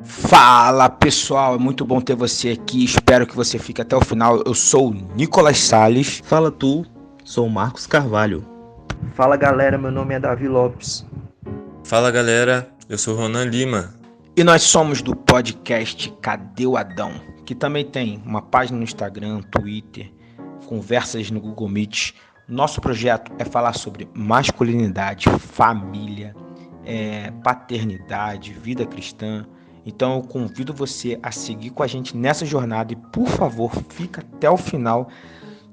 Fala pessoal, é muito bom ter você aqui, espero que você fique até o final. Eu sou o Nicolas Salles. Fala tu, sou o Marcos Carvalho. Fala galera, meu nome é Davi Lopes. Fala galera, eu sou Ronan Lima. E nós somos do podcast Cadê o Adão? Que também tem uma página no Instagram, Twitter, conversas no Google Meet. Nosso projeto é falar sobre masculinidade, família, paternidade, vida cristã. Então eu convido você a seguir com a gente nessa jornada e, por favor, fica até o final.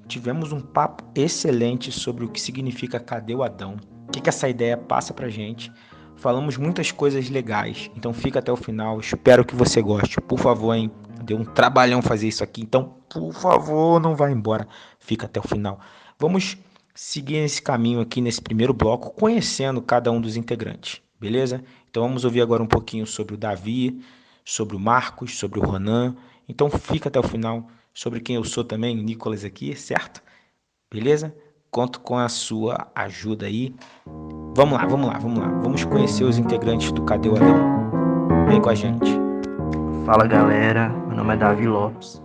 Tivemos um papo excelente sobre o que significa Cadê o Adão, o que essa ideia passa pra gente. Falamos muitas coisas legais, então fica até o final. Espero que você goste. Por favor, hein? Deu um trabalhão fazer isso aqui, então, por favor, não vá embora. Fica até o final. Vamos seguir esse caminho aqui nesse primeiro bloco, conhecendo cada um dos integrantes, beleza? Então vamos ouvir agora um pouquinho sobre o Davi, sobre o Marcos, sobre o Ronan. Então fica até o final, sobre quem eu sou também, Nicolas aqui, certo? Beleza? Conto com a sua ajuda aí. Vamos lá. Vamos conhecer os integrantes do Cadê o Adão. Vem com a gente. Fala galera, meu nome é Davi Lopes.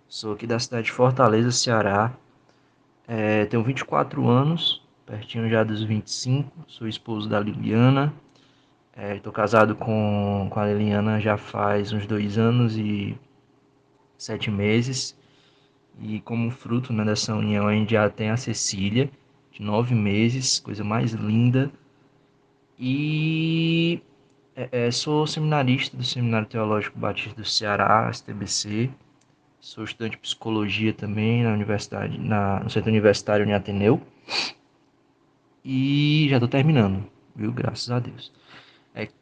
Sou aqui da cidade de Fortaleza, Ceará. Tenho 24 anos, pertinho já dos 25. Sou esposo da Liliana. Estou casado com a Liliana já faz uns 2 anos e 7 meses. E como fruto, né, dessa união a gente já tem a Cecília, de 9 meses, coisa mais linda. E sou seminarista do Seminário Teológico Batista do Ceará, STBC. Sou estudante de psicologia também na universidade, no Centro Universitário Uniateneu. E já estou terminando, viu? Graças a Deus.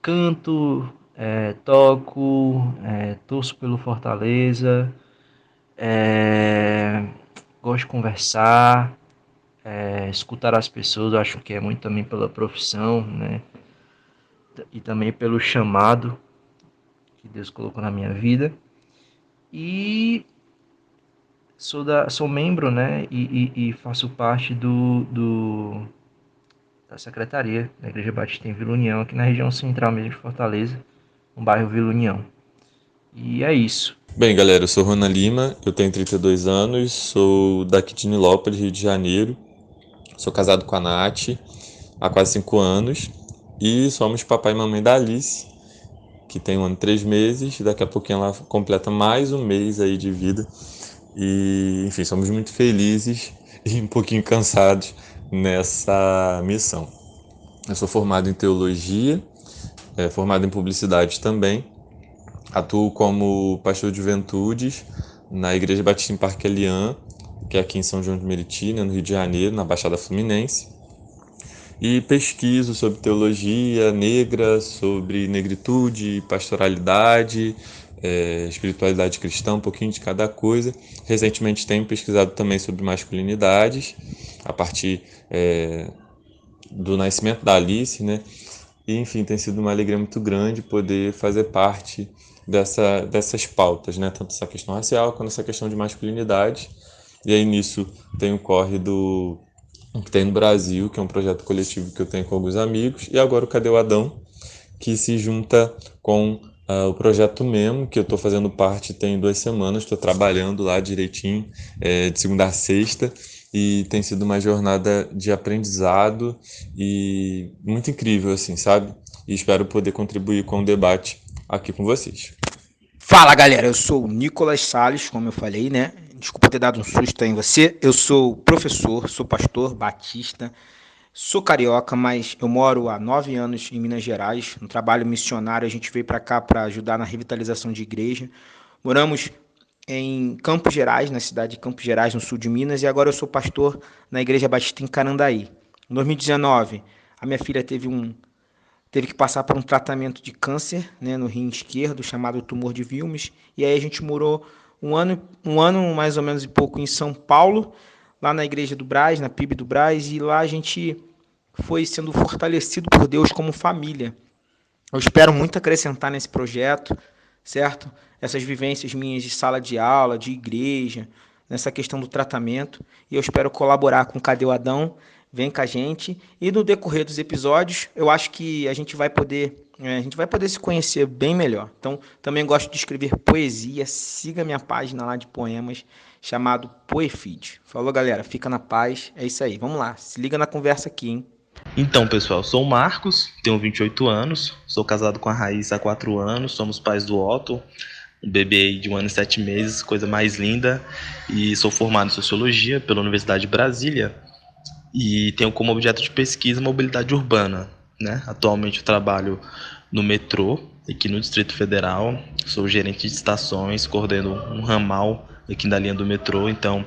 Canto, toco, torço pelo Fortaleza, gosto de conversar, escutar as pessoas. Eu acho que é muito também pela profissão, né? E também pelo chamado que Deus colocou na minha vida. E sou membro, né? E faço parte da secretaria da Igreja Batista em Vila União, aqui na região central mesmo de Fortaleza, no bairro Vila União. E é isso. Bem galera, eu sou Ronan Lima, eu tenho 32 anos, sou daqui de Nilópolis, Rio de Janeiro. Sou casado com a Nath há quase 5 anos e somos papai e mamãe da Alice, que tem 1 ano e 3 meses. Daqui a pouquinho ela completa mais um mês aí de vida. E, enfim, somos muito felizes e um pouquinho cansados nessa missão. Eu sou formado em teologia, formado em publicidade também. Atuo como pastor de juventudes na Igreja Batista em Parque Elian, que é aqui em São João de Meriti, no Rio de Janeiro, na Baixada Fluminense. E pesquiso sobre teologia negra, sobre negritude, pastoralidade, espiritualidade cristã, um pouquinho de cada coisa. Recentemente tenho pesquisado também sobre masculinidades, a partir do nascimento da Alice, né? E, enfim, tem sido uma alegria muito grande poder fazer parte dessas pautas, né? Tanto essa questão racial quanto essa questão de masculinidade. E aí nisso tem o corre do que tem no Brasil, que é um projeto coletivo que eu tenho com alguns amigos, e agora o Cadê o Adão, que se junta com o projeto Memo, que eu estou fazendo parte tem 2 semanas, estou trabalhando lá direitinho, de segunda a sexta, e tem sido uma jornada de aprendizado e muito incrível, assim, sabe? E espero poder contribuir com o debate aqui com vocês. Fala galera, eu sou o Nicolas Salles, como eu falei, né? Desculpa ter dado um susto aí em você. Eu sou professor, sou pastor batista, sou carioca, mas eu moro há 9 anos em Minas Gerais, no trabalho missionário. A gente veio para cá para ajudar na revitalização de igreja. Moramos em Campos Gerais, na cidade de Campos Gerais, no sul de Minas, e agora eu sou pastor na Igreja Batista em Carandaí. Em 2019, a minha filha teve que passar por um tratamento de câncer, né, no rim esquerdo, chamado tumor de Wilms, e aí a gente morou um ano mais ou menos e pouco em São Paulo, lá na Igreja do Brás, na PIB do Brás, e lá a gente foi sendo fortalecido por Deus como família. Eu espero muito acrescentar nesse projeto, certo? Essas vivências minhas de sala de aula, de igreja, nessa questão do tratamento, e eu espero colaborar com o Cadê o Adão, vem com a gente. E no decorrer dos episódios, eu acho que a gente vai poder se conhecer bem melhor. Então, também gosto de escrever poesia. Siga minha página lá de poemas, chamado Poefeed. Falou, galera. Fica na paz. É isso aí. Vamos lá. Se liga na conversa aqui, hein? Então, pessoal, sou o Marcos, tenho 28 anos, sou casado com a Raíssa há 4 anos, somos pais do Otto, um bebê aí de 1 ano e 7 meses, coisa mais linda, e sou formado em Sociologia pela Universidade de Brasília e tenho como objeto de pesquisa mobilidade urbana, né? Atualmente eu trabalho no metrô, aqui no Distrito Federal, sou gerente de estações, coordeno um ramal aqui na linha do metrô, então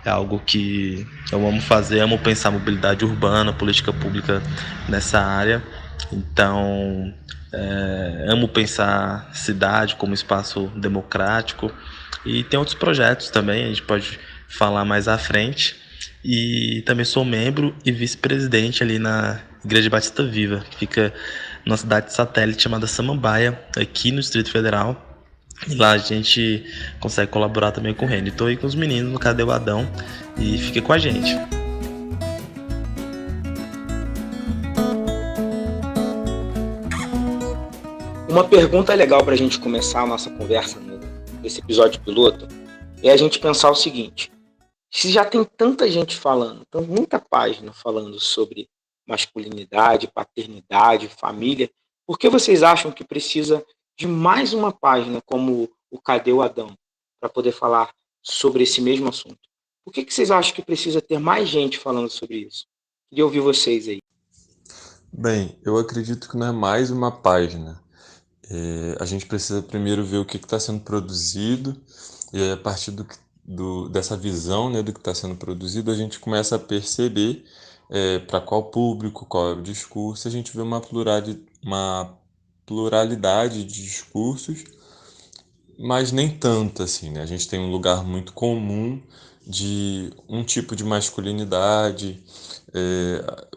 é algo que eu amo fazer, amo pensar mobilidade urbana, política pública nessa área. Então, amo pensar cidade como espaço democrático. E tem outros projetos também, a gente pode falar mais à frente. E também sou membro e vice-presidente ali na Igreja Batista Viva, que fica numa cidade satélite chamada Samambaia, aqui no Distrito Federal. E lá a gente consegue colaborar também com o Reino. Estou aí com os meninos no Cadê o Adão e fique com a gente. Uma pergunta legal para a gente começar a nossa conversa nesse episódio piloto é a gente pensar o seguinte: se já tem tanta gente falando, muita página falando sobre masculinidade, paternidade, família, por que vocês acham que precisa de mais uma página como o Cadê o Adão para poder falar sobre esse mesmo assunto? Por que vocês acham que precisa ter mais gente falando sobre isso? Queria ouvir vocês aí. Bem, eu acredito que não é mais uma página. A gente precisa primeiro ver o que está sendo produzido, e aí, a partir dessa visão, né, do que está sendo produzido, a gente começa a perceber para qual público, qual é o discurso. A gente vê uma pluralidade de discursos, mas nem tanto assim, né? A gente tem um lugar muito comum de um tipo de masculinidade,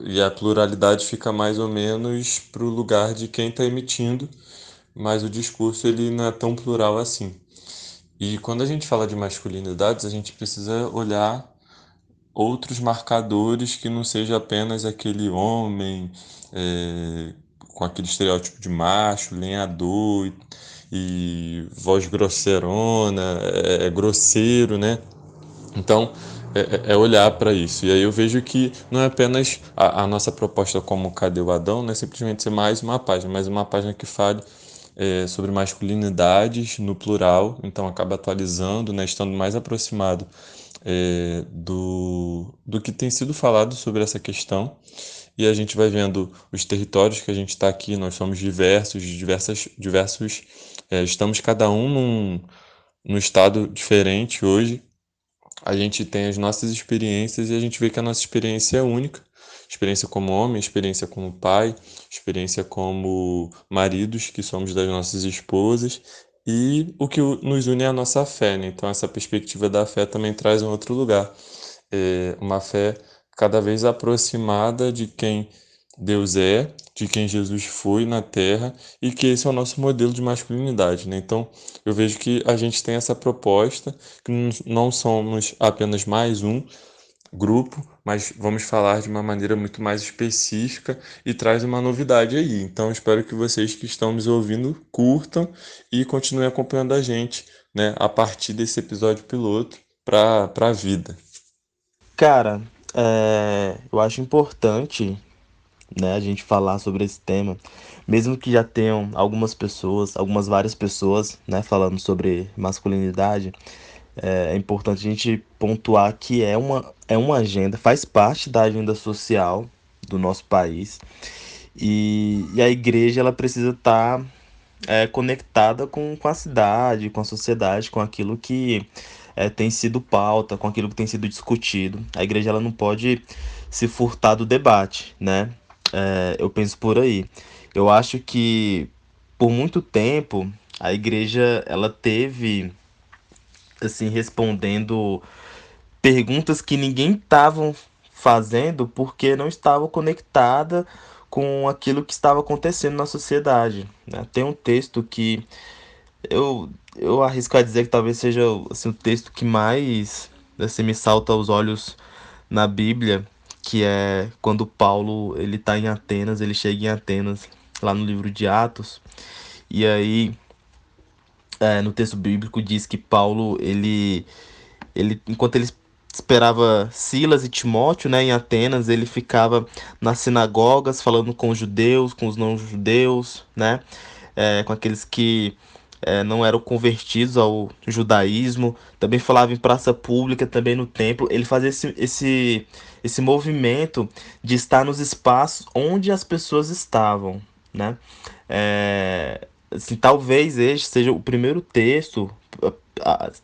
e a pluralidade fica mais ou menos para o lugar de quem está emitindo, mas o discurso ele não é tão plural assim. E quando a gente fala de masculinidades, a gente precisa olhar outros marcadores que não seja apenas aquele homem com aquele estereótipo de macho, lenhador e voz grosseirona, grosseiro, né? Então, é olhar para isso. E aí eu vejo que não é apenas a nossa proposta como Cadê o Adão, não é simplesmente ser mais uma página, mas uma página que fale sobre masculinidades no plural, então acaba atualizando, né, estando mais aproximado do que tem sido falado sobre essa questão. E a gente vai vendo os territórios que a gente está aqui, nós somos diversos, estamos cada um num estado diferente hoje. A gente tem as nossas experiências e a gente vê que a nossa experiência é única. Experiência como homem, experiência como pai, experiência como maridos, que somos das nossas esposas, e o que nos une é a nossa fé, né? Então essa perspectiva da fé também traz um outro lugar. Uma fé cada vez aproximada de quem Deus é, de quem Jesus foi na Terra, e que esse é o nosso modelo de masculinidade, né? Então, eu vejo que a gente tem essa proposta, que não somos apenas mais um grupo, mas vamos falar de uma maneira muito mais específica e traz uma novidade aí. Então, espero que vocês que estão nos ouvindo curtam e continuem acompanhando a gente, né, a partir desse episódio piloto para a vida. Cara, eu acho importante, né, a gente falar sobre esse tema, mesmo que já tenham várias pessoas, né, falando sobre masculinidade. É importante a gente pontuar que é uma agenda, faz parte da agenda social do nosso país, e a igreja ela precisa estar conectada com a cidade, com a sociedade, com aquilo que tem sido pauta, com aquilo que tem sido discutido. A igreja ela não pode se furtar do debate, né? Eu penso por aí. Eu acho que por muito tempo a igreja ela teve assim respondendo perguntas que ninguém estava fazendo porque não estava conectada com aquilo que estava acontecendo na sociedade, né? Tem um texto que eu arrisco a dizer que talvez seja assim, o texto que mais assim, me salta aos olhos na Bíblia, que é quando Paulo ele tá em Atenas, ele chega em Atenas, lá no livro de Atos, e aí no texto bíblico diz que Paulo, enquanto ele esperava Silas e Timóteo, né, em Atenas, ele ficava nas sinagogas falando com os judeus, com os não-judeus, né, com aqueles que não eram convertidos ao judaísmo, também falava em praça pública, também no templo. Ele fazia esse movimento de estar nos espaços onde as pessoas estavam, né? Assim, talvez este seja o primeiro texto,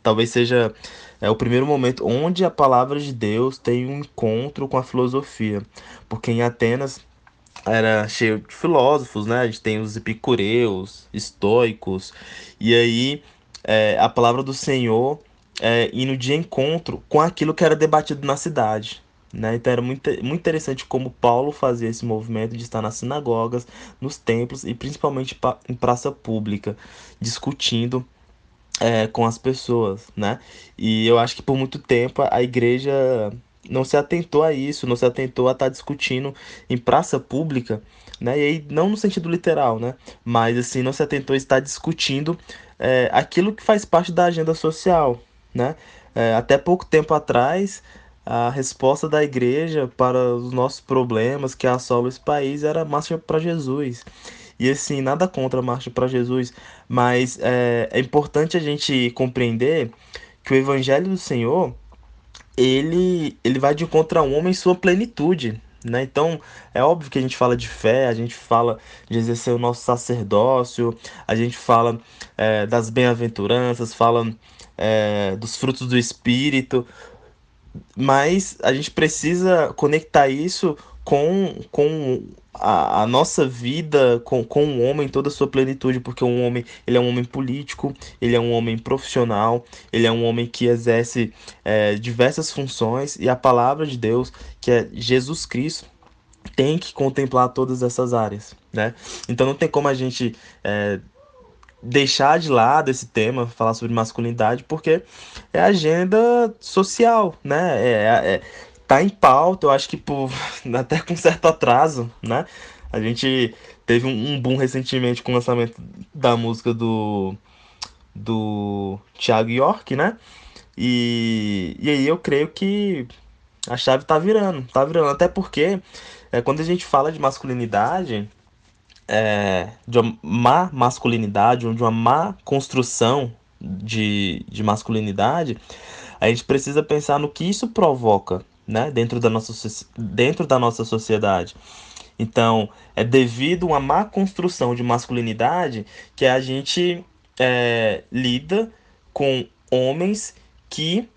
talvez seja o primeiro momento onde a palavra de Deus tem um encontro com a filosofia, porque em Atenas era cheio de filósofos, né? A gente tem os epicureus, estoicos, e aí a palavra do Senhor indo de encontro com aquilo que era debatido na cidade. Né? Então era muito interessante como Paulo fazia esse movimento de estar nas sinagogas, nos templos e principalmente em praça pública, discutindo com as pessoas, né? E eu acho que por muito tempo a igreja não se atentou a isso, não se atentou a estar discutindo em praça pública, né? E aí não no sentido literal, né? Mas assim, não se atentou a estar discutindo aquilo que faz parte da agenda social, né? Até pouco tempo atrás, a resposta da igreja para os nossos problemas que assolam esse país era Marcha para Jesus. E assim, nada contra a Marcha para Jesus, mas é importante a gente compreender que o Evangelho do Senhor, ele vai de encontro ao homem em sua plenitude, né? Então, é óbvio que a gente fala de fé, a gente fala de exercer o nosso sacerdócio, a gente fala das bem-aventuranças, fala dos frutos do Espírito, mas a gente precisa conectar isso com a nossa vida, com o homem em toda a sua plenitude, porque um homem, ele é um homem político, ele é um homem profissional, ele é um homem que exerce diversas funções, e a palavra de Deus, que é Jesus Cristo, tem que contemplar todas essas áreas, né? Então não tem como a gente deixar de lado esse tema, falar sobre masculinidade, porque é agenda social, né? Tá em pauta, eu acho que por até com certo atraso, né? A gente teve um boom recentemente com o lançamento da música do Thiago York, né? E aí eu creio que a chave tá virando, até porque quando a gente fala de masculinidade, de uma má masculinidade, ou de uma má construção de masculinidade, a gente precisa pensar no que isso provoca, né, dentro da nossa sociedade. Então, é devido a uma má construção de masculinidade que a gente lida com homens que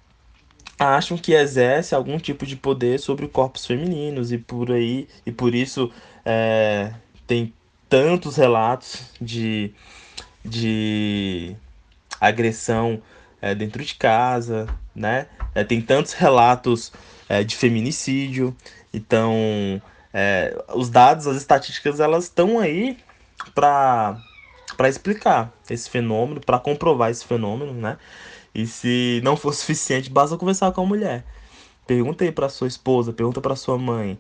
acham que exerce algum tipo de poder sobre corpos femininos e por aí, e por isso tem tantos relatos de agressão dentro de casa, né? Tem tantos relatos de feminicídio. Então, os dados, as estatísticas, elas estão aí para explicar esse fenômeno, para comprovar esse fenômeno, né? E se não for suficiente, basta conversar com a mulher. Pergunta aí para sua esposa, pergunta para sua mãe,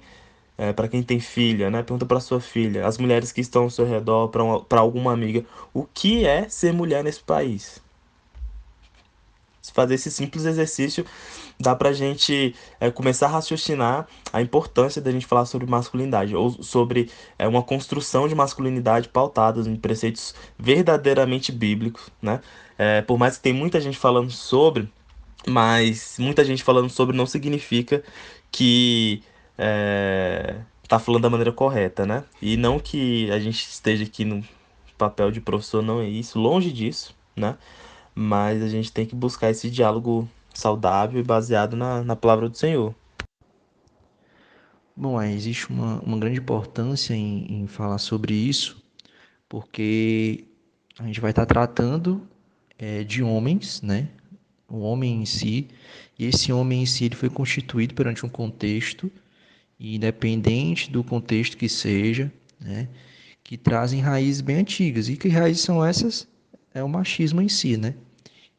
para quem tem filha, né? Pergunta para sua filha, as mulheres que estão ao seu redor, para alguma amiga, o que é ser mulher nesse país? Se fazer esse simples exercício, dá pra gente começar a raciocinar a importância da gente falar sobre masculinidade, ou sobre uma construção de masculinidade pautada em preceitos verdadeiramente bíblicos, né? Por mais que tem muita gente falando sobre, mas muita gente falando sobre não significa que tá falando da maneira correta, né? E não que a gente esteja aqui no papel de professor, não é isso, longe disso, né? Mas a gente tem que buscar esse diálogo saudável e baseado na palavra do Senhor. Bom, existe uma grande importância em falar sobre isso, porque a gente vai estar tratando de homens, né? O homem em si, e esse homem em si ele foi constituído perante um contexto, e independente do contexto que seja, né? Que trazem raízes bem antigas. E que raízes são essas? É o machismo em si, né?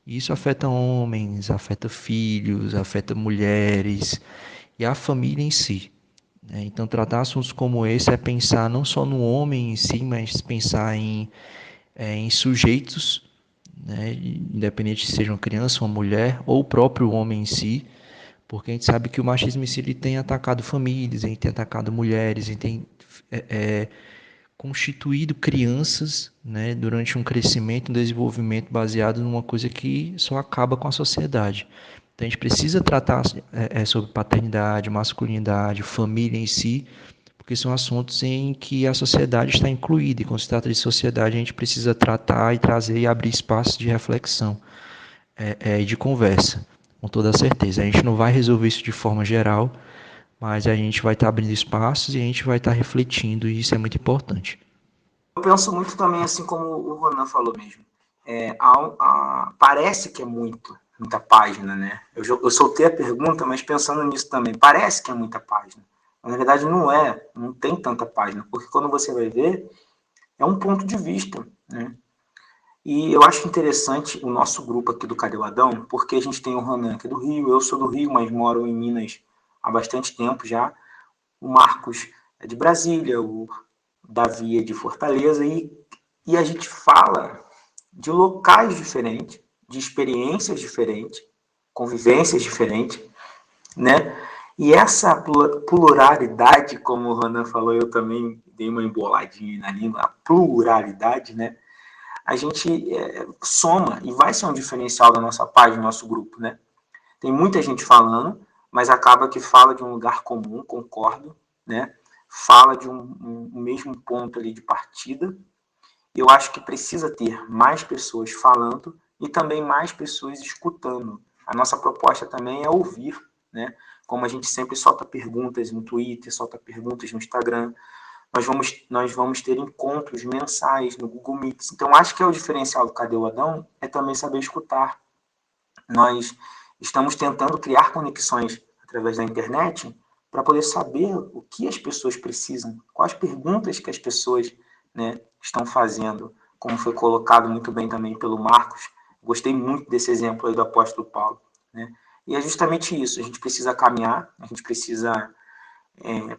Isso afeta homens, afeta filhos, afeta mulheres e a família em si. né? Então, tratar assuntos como esse é pensar não só no homem em si, mas pensar em sujeitos, né? Independente se seja uma criança, uma mulher ou o próprio homem em si, porque a gente sabe que o machismo em si ele tem atacado famílias, ele tem atacado mulheres, ele tem é, é, constituído crianças, né, durante um crescimento, um desenvolvimento baseado numa coisa que só acaba com a sociedade. Então a gente precisa tratar sobre paternidade, masculinidade, família em si, porque são assuntos em que a sociedade está incluída, e quando se trata de sociedade a gente precisa tratar e trazer e abrir espaços de reflexão e de conversa, com toda certeza. A gente não vai resolver isso de forma geral, mas a gente vai estar abrindo espaços e a gente vai estar refletindo, e isso é muito importante. Eu penso muito também, assim como o Ronan falou mesmo. Parece que é muita página, né? Eu soltei a pergunta, mas pensando nisso também. Parece que é muita página. Mas, na verdade, não tem tanta página, porque quando você vai ver, é um ponto de vista, né? E eu acho interessante o nosso grupo aqui do Cadê o Adão, porque a gente tem o Ronan, que é do Rio, eu sou do Rio, mas moro em Minas há bastante tempo já. O Marcos é de Brasília, o Davi é de Fortaleza, e a gente fala de locais diferentes, de experiências diferentes, convivências diferentes, né? E essa pluralidade, como o Ronan falou, eu também dei uma emboladinha na língua, a pluralidade, né? A gente soma e vai ser um diferencial da nossa página, do nosso grupo, né? Tem muita gente falando, mas acaba que fala de um lugar comum, concordo, né? Fala de um mesmo ponto ali de partida. Eu acho que precisa ter mais pessoas falando e também mais pessoas escutando. A nossa proposta também é ouvir, né? Como a gente sempre solta perguntas no Twitter, solta perguntas no Instagram, nós vamos ter encontros mensais no Google Meets. Então, acho que é o diferencial do Cadê o Adão, é também saber escutar. Nós estamos tentando criar conexões através da internet para poder saber o que as pessoas precisam, quais perguntas que as pessoas, né, estão fazendo, como foi colocado muito bem também pelo Marcos. Gostei muito desse exemplo aí do apóstolo Paulo, né? E é justamente isso, a gente precisa caminhar, a gente precisa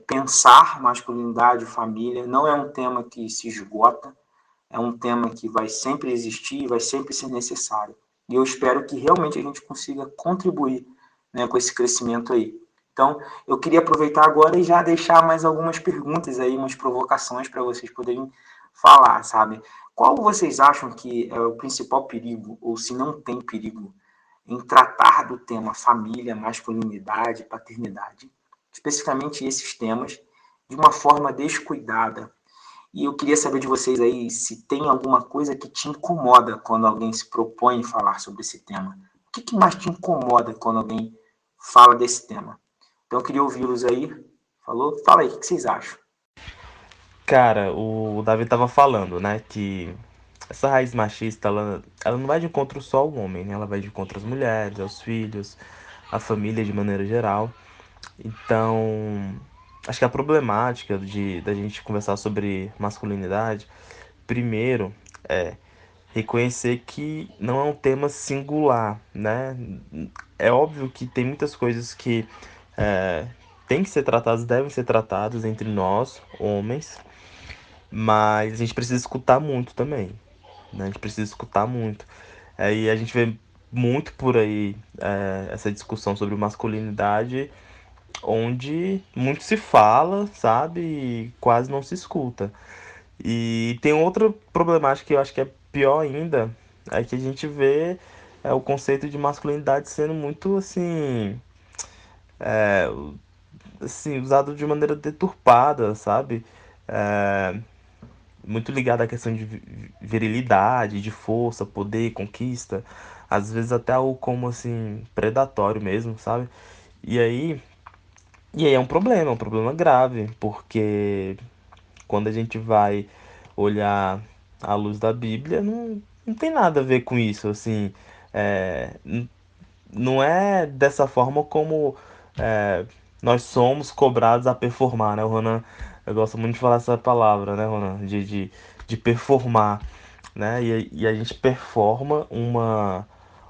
pensar masculinidade, família. Não é um tema que se esgota, é um tema que vai sempre existir, vai sempre ser necessário. E eu espero que realmente a gente consiga contribuir, né, com esse crescimento aí. Então, eu queria aproveitar agora e já deixar mais algumas perguntas aí, umas provocações para vocês poderem falar, sabe? Qual vocês acham que é o principal perigo, ou se não tem perigo, em tratar do tema família, masculinidade, paternidade, especificamente esses temas, de uma forma descuidada? E eu queria saber de vocês aí se tem alguma coisa que te incomoda quando alguém se propõe a falar sobre esse tema. O que mais te incomoda quando alguém fala desse tema? Então eu queria ouvi-los aí. Falou? Fala aí, o que vocês acham? Cara, o Davi tava falando, né, que essa raiz machista, ela não vai de encontro só ao homem, né? Ela vai de encontro às mulheres, aos filhos, à família de maneira geral. Então, acho que a problemática da gente conversar sobre masculinidade, primeiro, é reconhecer que não é um tema singular, né? É óbvio que tem muitas coisas que é, têm que ser tratadas, devem ser tratadas entre nós, homens, mas a gente precisa escutar muito também, né? A gente precisa escutar muito. E a gente vê muito por aí essa discussão sobre masculinidade, onde muito se fala, sabe, e quase não se escuta. E tem outra problemática que eu acho que é pior ainda, é que a gente vê o conceito de masculinidade sendo muito assim, usado de maneira deturpada, sabe? É, muito ligado à questão de virilidade, de força, poder, conquista, às vezes até algo como assim, predatório mesmo, sabe? E aí, e aí é um problema grave, porque quando a gente vai olhar à luz da Bíblia, não tem nada a ver com isso, assim, não é dessa forma como é, nós somos cobrados a performar, né, Ronan? Eu gosto muito de falar essa palavra, né, Ronan? De performar, né? E a gente performa uma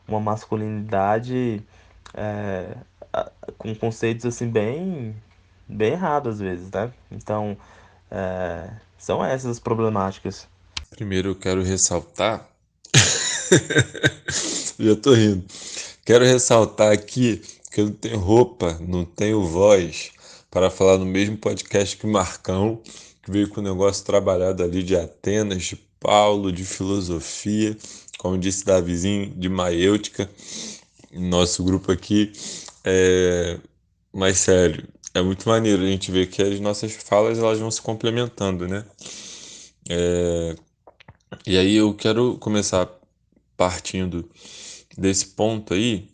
masculinidade é, com conceitos assim bem bem errado às vezes, né? Então, são essas as problemáticas. Primeiro eu quero ressaltar. Já tô rindo. Quero ressaltar aqui que eu não tenho roupa, não tenho voz para falar no mesmo podcast que o Marcão, que veio com o negócio trabalhado ali de Atenas, de Paulo, de filosofia, como disse Davizinho, de maêutica, nosso grupo aqui. É... Mas sério, é muito maneiro a gente ver que as nossas falas elas vão se complementando, né? E aí eu quero começar partindo desse ponto aí,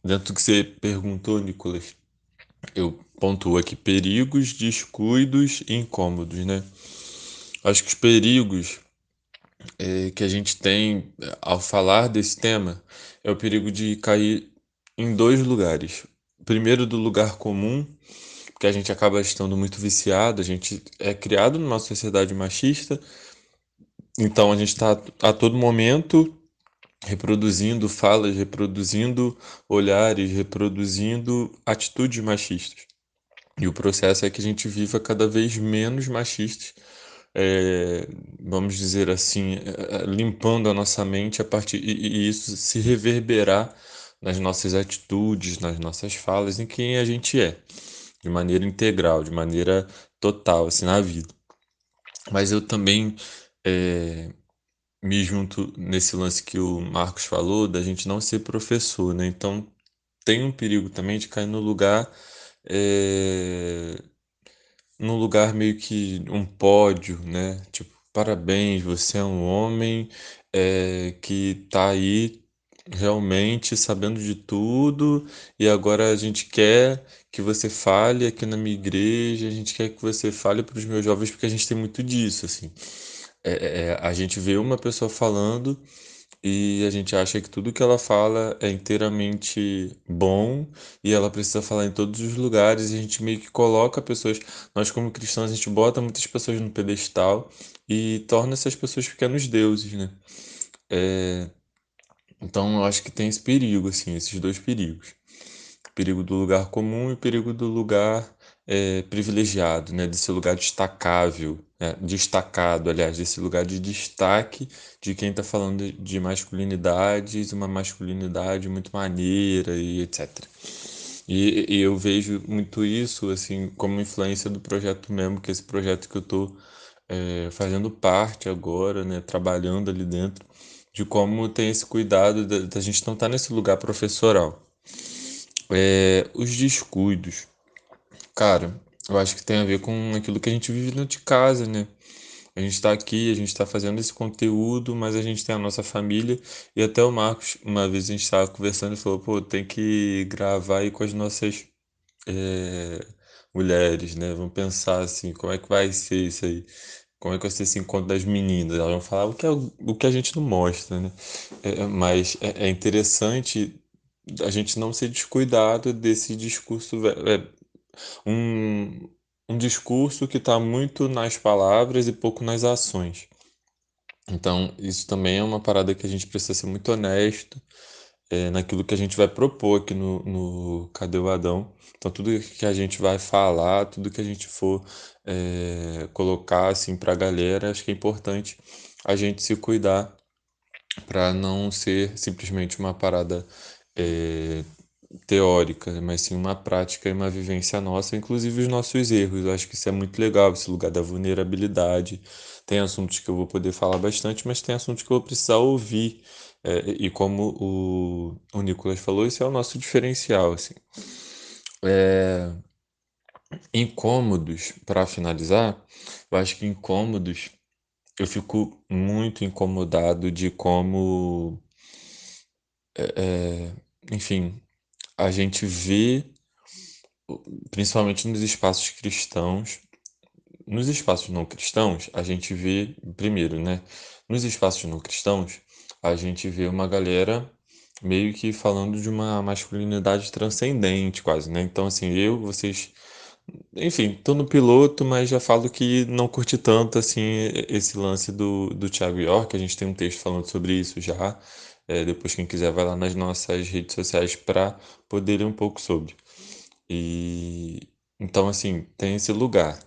dentro do que você perguntou, Nicolas, eu pontuo aqui perigos, descuidos e incômodos, né? Acho que os perigos que a gente tem ao falar desse tema é o perigo de cair em dois lugares. Primeiro, do lugar comum, porque a gente acaba estando muito viciado, a gente é criado numa sociedade machista, então a gente está a todo momento reproduzindo falas, reproduzindo olhares, reproduzindo atitudes machistas. E o processo é que a gente viva cada vez menos machistas, vamos dizer assim, limpando a nossa mente a partir e isso se reverberar nas nossas atitudes, nas nossas falas, em quem a gente é, de maneira integral, de maneira total, assim, na vida. Mas eu também me junto nesse lance que o Marcos falou, da gente não ser professor, né? Então tem um perigo também de cair no lugar, é, num lugar meio que um pódio, né? Tipo, parabéns, você é um homem que tá aí realmente sabendo de tudo e agora a gente quer que você fale aqui na minha igreja, a gente quer que você fale para os meus jovens, porque a gente tem muito disso, assim. A gente vê uma pessoa falando e a gente acha que tudo que ela fala é inteiramente bom e ela precisa falar em todos os lugares e a gente meio que coloca pessoas, nós como cristãos a gente bota muitas pessoas no pedestal e torna essas pessoas pequenos deuses, né? Então eu acho que tem esse perigo, assim, esses dois perigos. O perigo do lugar comum e o perigo do lugar privilegiado, né? Desse lugar destacável, né? Destacado, aliás, desse lugar de destaque de quem está falando de masculinidades, uma masculinidade muito maneira e etc. E eu vejo muito isso, assim, como influência do projeto mesmo, que é esse projeto que eu estou fazendo parte agora, né? Trabalhando ali dentro, de como tem esse cuidado da gente não estar nesse lugar professoral. Os descuidos. Cara, eu acho que tem a ver com aquilo que a gente vive dentro de casa, né? A gente está aqui, a gente está fazendo esse conteúdo, mas a gente tem a nossa família. E até o Marcos, uma vez a gente estava conversando e falou: pô, tem que gravar aí com as nossas é, mulheres, né? Vamos pensar assim: como é que vai ser isso aí? Como é que vai ser esse encontro das meninas? Elas vão falar o que a gente não mostra, né? Mas é interessante a gente não ser descuidado desse discurso um, um discurso que está muito nas palavras e pouco nas ações. Então, isso também é uma parada que a gente precisa ser muito honesto naquilo que a gente vai propor aqui no Cadê o Adão. Então, tudo que a gente vai falar, tudo que a gente for colocar assim para a galera, acho que é importante a gente se cuidar para não ser simplesmente uma parada é, teórica, mas sim uma prática e uma vivência nossa, inclusive os nossos erros. Eu acho que isso é muito legal, esse lugar da vulnerabilidade. Tem assuntos que eu vou poder falar bastante, mas tem assuntos que eu vou precisar ouvir. E como o Nicolas falou, esse é o nosso diferencial, assim. Incômodos, para finalizar, eu acho que incômodos, eu fico muito incomodado de como, enfim, a gente vê, principalmente nos espaços cristãos, nos espaços não cristãos, a gente vê, primeiro, né? Nos espaços não cristãos, a gente vê uma galera meio que falando de uma masculinidade transcendente, quase, né? Então, assim, vocês, enfim, tô no piloto, mas já falo que não curti tanto, assim, esse lance do Thiago York. A gente tem um texto falando sobre isso já. Depois, quem quiser, vai lá nas nossas redes sociais para poder ler um pouco sobre. E então, assim, tem esse lugar.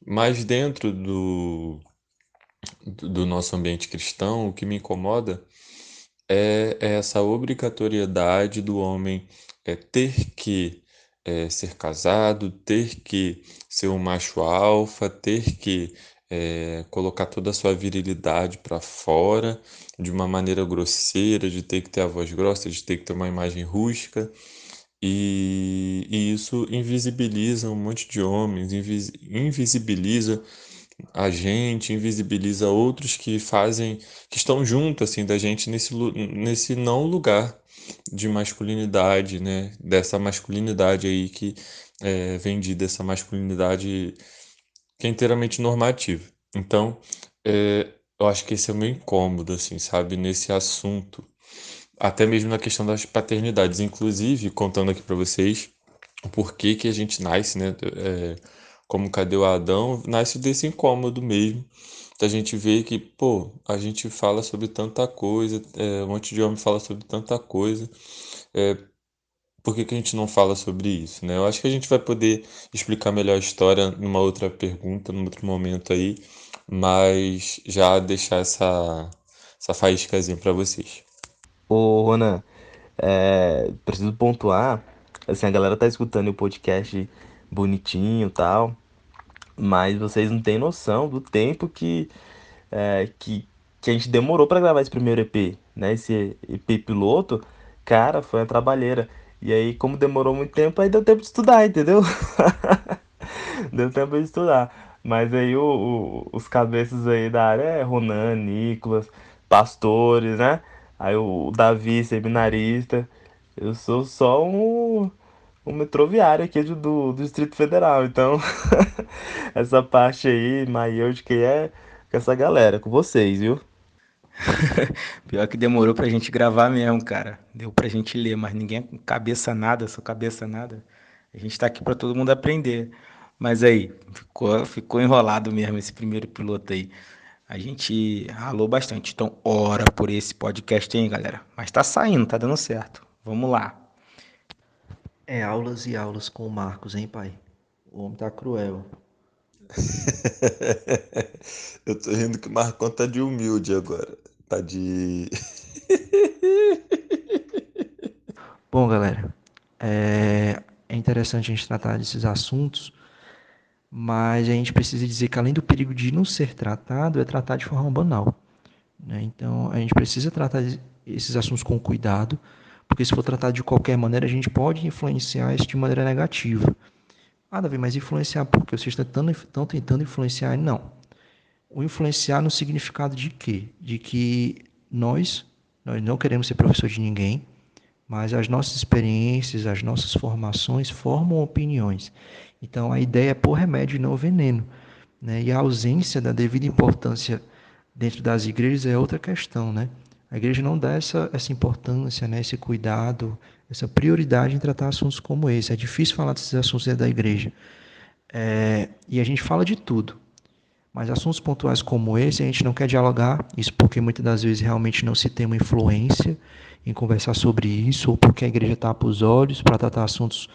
Mas dentro do nosso ambiente cristão, o que me incomoda é essa obrigatoriedade do homem ter que ser casado, ter que ser um macho alfa, ter que colocar toda a sua virilidade para fora de uma maneira grosseira, de ter que ter a voz grossa, de ter que ter uma imagem rústica. E isso invisibiliza um monte de homens, invisibiliza a gente, invisibiliza outros que fazem, que estão junto assim da gente nesse não lugar de masculinidade, né? Dessa masculinidade aí que é vendida, essa masculinidade que é inteiramente normativa. Então, eu acho que esse é o meu incômodo, assim, sabe, nesse assunto. Até mesmo na questão das paternidades. Inclusive, contando aqui para vocês o porquê que a gente nasce, né? Como Cadê o Adão? Nasce desse incômodo mesmo. Da gente ver que, pô, a gente fala sobre tanta coisa, um monte de homem fala sobre tanta coisa. Por que que a gente não fala sobre isso, né? Eu acho que a gente vai poder explicar melhor a história numa outra pergunta, num outro momento aí, mas já deixar essa faíscazinha para vocês. Ô, Ronan, preciso pontuar, assim, a galera tá escutando o podcast bonitinho e tal, mas vocês não têm noção do tempo é, que, que a gente demorou pra gravar esse primeiro EP, né? Esse EP piloto, cara, foi uma trabalheira. E aí, como demorou muito tempo, aí deu tempo de estudar, entendeu? Deu tempo de estudar. Mas aí os cabeças aí da área é Ronan, Nicolas, pastores, né? Aí o Davi, seminarista. Eu sou só um metroviário aqui do Distrito Federal. Então, essa parte aí, maiúsca aí é com essa galera, com vocês, viu? Pior que demorou pra gente gravar mesmo, cara. Deu pra gente ler, mas ninguém com cabeça nada, só cabeça nada. A gente tá aqui pra todo mundo aprender. Mas aí, ficou enrolado mesmo esse primeiro piloto aí. A gente ralou bastante. Então, ora por esse podcast aí, galera. Mas tá saindo, tá dando certo. Vamos lá. É aulas e aulas com o Marcos, hein, pai? O homem tá cruel. Eu tô rindo que o Marcão tá de humilde agora. Tá de. Bom, galera, é interessante a gente tratar desses assuntos, mas a gente precisa dizer que além do perigo de não ser tratado, é tratar de forma banal, né? Então, a gente precisa tratar esses assuntos com cuidado, porque se for tratado de qualquer maneira, a gente pode influenciar isso de maneira negativa. Ah, Davi, mas influenciar por quê? Vocês estão tentando influenciar? Não. O influenciar no significado de quê? De que nós não queremos ser professor de ninguém, mas as nossas experiências, as nossas formações formam opiniões. Então, a ideia é pôr remédio e não veneno, né? E a ausência da devida importância dentro das igrejas é outra questão, né? A igreja não dá essa importância, né? Esse cuidado, essa prioridade em tratar assuntos como esse. É difícil falar desses assuntos dentro da igreja. E a gente fala de tudo, mas assuntos pontuais como esse a gente não quer dialogar, isso porque muitas das vezes realmente não se tem uma influência em conversar sobre isso, ou porque a igreja tapa os olhos para tratar assuntos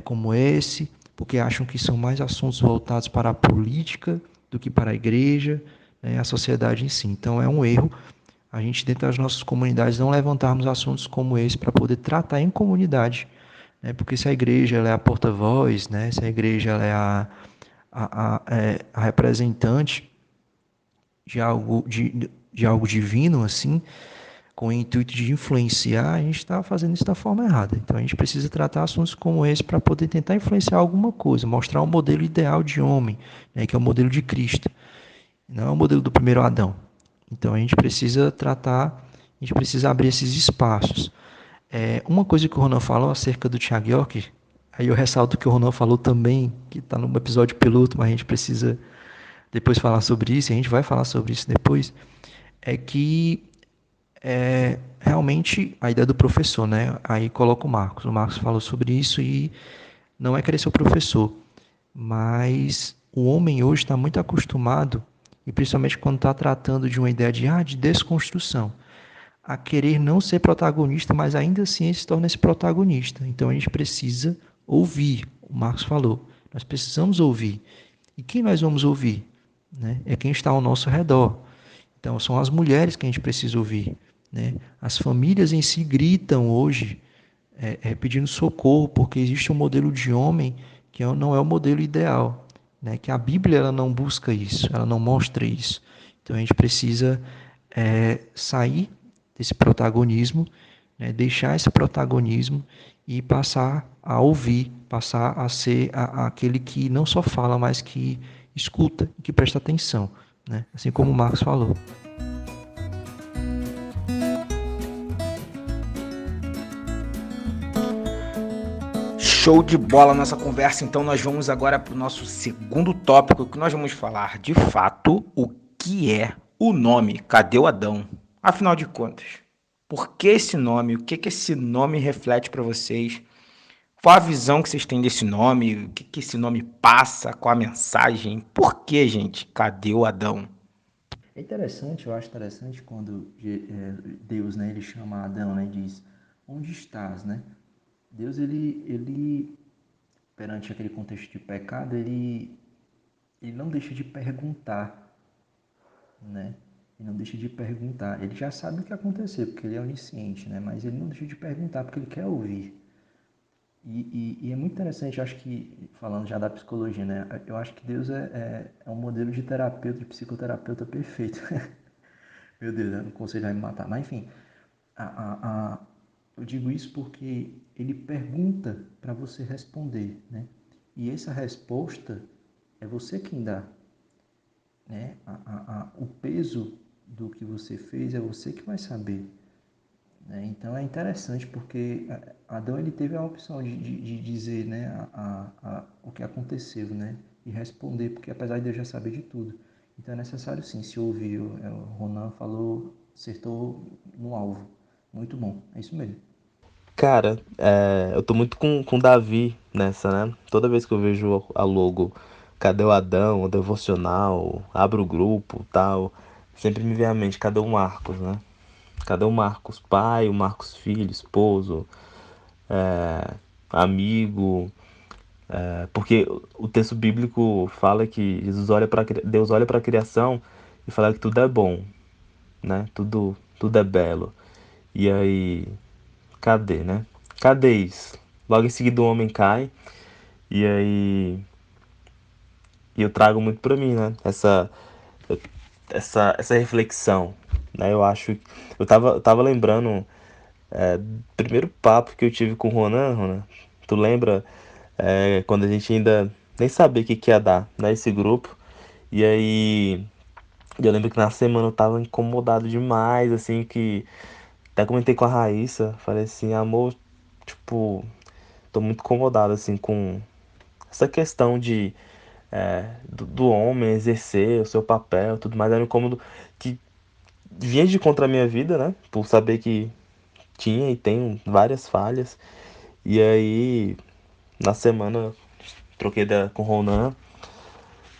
como esse, porque acham que são mais assuntos voltados para a política do que para a igreja, né, a sociedade em si. Então é um erro a gente dentro das nossas comunidades não levantarmos assuntos como esse para poder tratar em comunidade, né, porque se a igreja ela é a porta-voz, né, se a igreja ela é a representante de algo divino, assim, com o intuito de influenciar, a gente está fazendo isso da forma errada. Então a gente precisa tratar assuntos como esse para poder tentar influenciar alguma coisa, mostrar um modelo ideal de homem, né, que é o modelo de Cristo, não é o modelo do primeiro Adão. Então a gente precisa tratar, a gente precisa abrir esses espaços. Uma coisa que o Ronan falou acerca do Thiago York, aí eu ressalto que o Ronan falou também, que está no episódio piloto, mas a gente precisa depois falar sobre isso, e a gente vai falar sobre isso depois, é que realmente a ideia do professor, né? Aí coloca o Marcos. O Marcos falou sobre isso e não é querer ser o professor, mas o homem hoje está muito acostumado, e principalmente quando está tratando de uma ideia de desconstrução, a querer não ser protagonista, mas ainda assim ele se torna esse protagonista. Então a gente precisa Ouvir, o Marcos falou. Nós precisamos ouvir. E quem nós vamos ouvir? Né? É quem está ao nosso redor. Então, são as mulheres que a gente precisa ouvir. Né? As famílias em si gritam hoje, pedindo socorro, porque existe um modelo de homem que não é o modelo ideal. Né? Que a Bíblia ela não busca isso, ela não mostra isso. Então, a gente precisa sair desse protagonismo, né? Deixar esse protagonismo e passar a ouvir, passar a ser aquele que não só fala, mas que escuta e que presta atenção. Né? Assim como o Marcos falou. Show de bola nossa conversa, então nós vamos agora para o nosso segundo tópico, que nós vamos falar de fato o que é o nome Cadê o Adão? Afinal de contas, por que esse nome? O que esse nome reflete para vocês? Qual a visão que vocês têm desse nome? O que esse nome passa? Qual a mensagem? Por que, gente? Cadê o Adão? É interessante, eu acho interessante quando Deus, né, ele chama Adão, né, e diz, onde estás, né? Deus, ele perante aquele contexto de pecado, ele não deixa de perguntar, né? Ele não deixa de perguntar. Ele já sabe o que aconteceu, porque ele é onisciente, né? Mas ele não deixa de perguntar, porque ele quer ouvir. E é muito interessante, eu acho que, falando já da psicologia, né? Eu acho que Deus é um modelo de terapeuta, de psicoterapeuta perfeito. Meu Deus, o conselho vai me matar. Mas, enfim, eu digo isso porque ele pergunta para você responder, né? E essa resposta é você quem dá, né? O peso do que você fez é você que vai saber, né? Então é interessante porque Adão ele teve a opção de dizer, né, o que aconteceu, né? E responder, porque apesar de Deus já saber de tudo. Então é necessário sim se ouvir. O Ronan falou, acertou no alvo. Muito bom, é isso mesmo. Cara, eu tô muito com o Davi nessa, né? Toda vez que eu vejo a logo Cadê o Adão, o devocional, abro o grupo tal, sempre me vem à mente, cadê o Marcos, né? Cadê o Marcos pai, o Marcos filho, esposo, amigo? Porque o texto bíblico fala que Deus olha para a criação e fala que tudo é bom, né? Tudo é belo. E aí, cadê, né? Cadê isso? Logo em seguida o homem cai e aí eu trago muito pra mim, né? Essa reflexão, né? Eu acho, eu tava lembrando do primeiro papo que eu tive com o Ronan. Tu lembra quando a gente ainda nem sabia o que ia dar, né? Esse grupo. E aí eu lembro que na semana eu tava incomodado demais, assim, que até comentei com a Raíssa, falei assim, amor, tipo, tô muito incomodado, assim, com essa questão do homem exercer o seu papel, tudo mais, era um incômodo que vinha de contra a minha vida, né? Por saber que tinha e tem várias falhas. E aí, na semana, troquei com o Ronan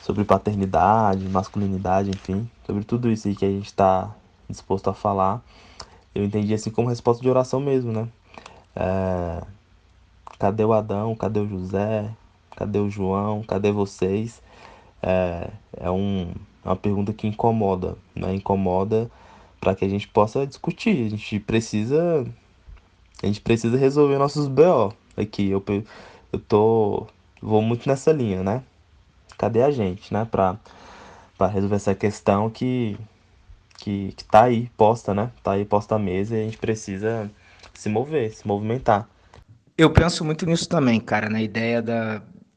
sobre paternidade, masculinidade, enfim, sobre tudo isso aí que a gente tá disposto a falar. Eu entendi assim como resposta de oração mesmo, né? Cadê o Adão? Cadê o José? Cadê o João? Cadê vocês? É uma pergunta que incomoda, né? Incomoda para que a gente possa discutir. A gente precisa resolver nossos BO aqui. Vou muito nessa linha, né? Cadê a gente, né? Para resolver essa questão que tá aí posta, né? Tá aí posta à mesa e a gente precisa se mover, se movimentar. Eu penso muito nisso também, cara, na ideia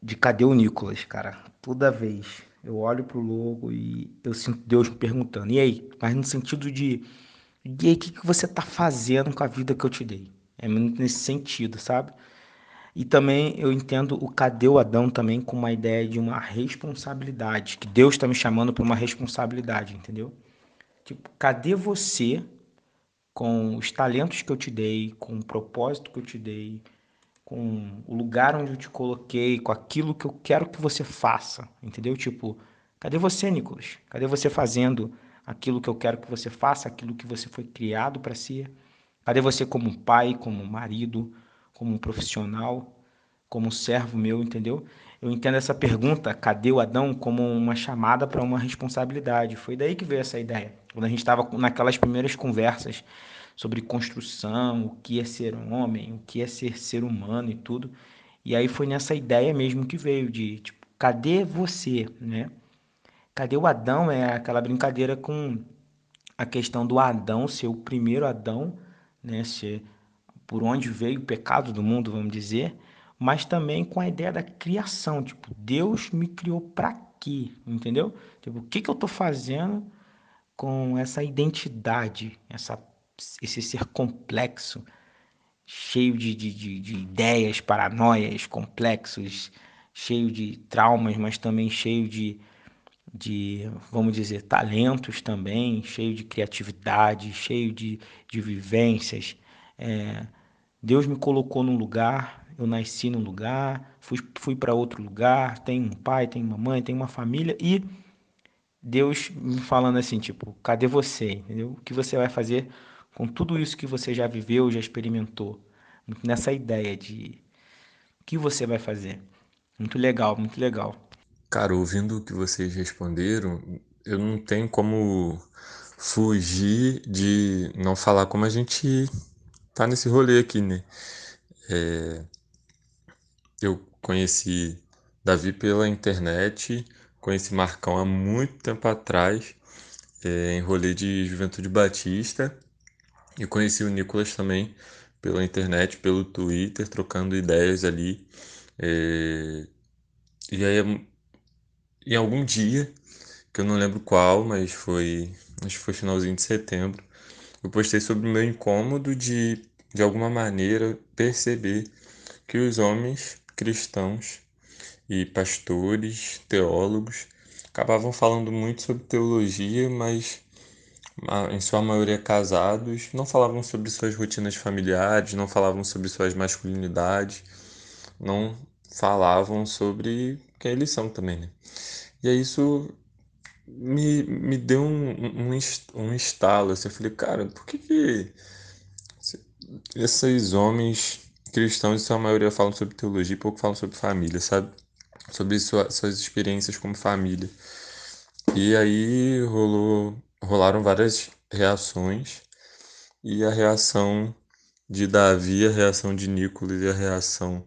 de cadê o Nicolas, cara. Toda vez eu olho pro logo e eu sinto Deus me perguntando, e aí? Mas no sentido e aí, o que que você tá fazendo com a vida que eu te dei? É muito nesse sentido, sabe? E também eu entendo o cadê o Adão também com uma ideia de uma responsabilidade, que Deus está me chamando para uma responsabilidade, entendeu? Tipo, cadê você com os talentos que eu te dei, com o propósito que eu te dei, com o lugar onde eu te coloquei, com aquilo que eu quero que você faça, entendeu? Tipo, cadê você, Nicolas? Cadê você fazendo aquilo que eu quero que você faça, aquilo que você foi criado para ser? Cadê você como pai, como marido, como profissional? como servo meu, entendeu? Eu entendo essa pergunta, cadê o Adão, como uma chamada para uma responsabilidade. Foi daí que veio essa ideia. Quando a gente estava naquelas primeiras conversas sobre construção, o que é ser homem, o que é ser ser humano e tudo. E aí foi nessa ideia mesmo que veio de, tipo, cadê você, né? Cadê o Adão? É aquela brincadeira com a questão do Adão ser o primeiro Adão, né? Ser por onde veio o pecado do mundo, vamos dizer, mas também com a ideia da criação, tipo, Deus me criou para quê? Entendeu? Tipo, o que que eu tô fazendo com essa identidade, esse ser complexo, cheio de ideias, paranoias, complexos, cheio de traumas, mas também cheio vamos dizer, talentos também, cheio de criatividade, cheio de vivências. É, Deus me colocou num lugar, eu nasci num lugar, fui para outro lugar, tenho um pai, tenho uma mãe, tenho uma família e Deus me falando assim, tipo, cadê você? Entendeu? O que você vai fazer com tudo isso que você já viveu, já experimentou? Nessa ideia de o que você vai fazer. Muito legal, muito legal. Cara, ouvindo o que vocês responderam, eu não tenho como fugir de não falar como a gente tá nesse rolê aqui, né? Eu conheci Davi pela internet, conheci Marcão há muito tempo atrás, em rolê de Juventude Batista, e conheci o Nicolas também pela internet, pelo Twitter, trocando ideias ali. É, E aí, em algum dia, que eu não lembro qual, mas acho que foi finalzinho de setembro, eu postei sobre o meu incômodo de alguma maneira, perceber que os homens cristãos e pastores, teólogos, acabavam falando muito sobre teologia, mas em sua maioria casados, não falavam sobre suas rotinas familiares, não falavam sobre suas masculinidades, não falavam sobre quem eles são também, né? E aí isso me deu um estalo, assim, eu falei, cara, por que esses homens cristãos, em sua maioria, falam sobre teologia e pouco falam sobre família, sabe? Sobre suas experiências como família. E aí rolaram várias reações, e a reação de Davi, a reação de Nicolas e a reação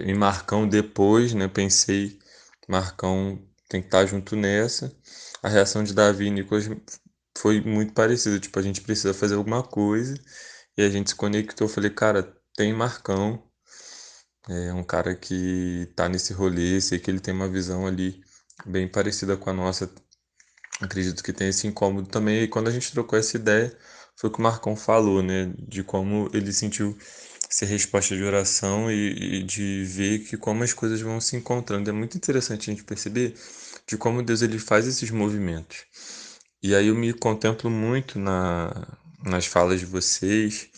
em Marcão depois, né? Pensei, Marcão tem que estar junto nessa. A reação de Davi e Nicolas foi muito parecida, tipo, a gente precisa fazer alguma coisa, e a gente se conectou, eu falei, cara, tem Marcão, é um cara que tá nesse rolê, sei que ele tem uma visão ali bem parecida com a nossa. Acredito que tem esse incômodo também. E quando a gente trocou essa ideia, foi o que o Marcão falou, né? De como ele sentiu ser resposta de oração e de ver que como as coisas vão se encontrando. É muito interessante a gente perceber de como Deus ele faz esses movimentos. E aí eu me contemplo muito nas falas de vocês.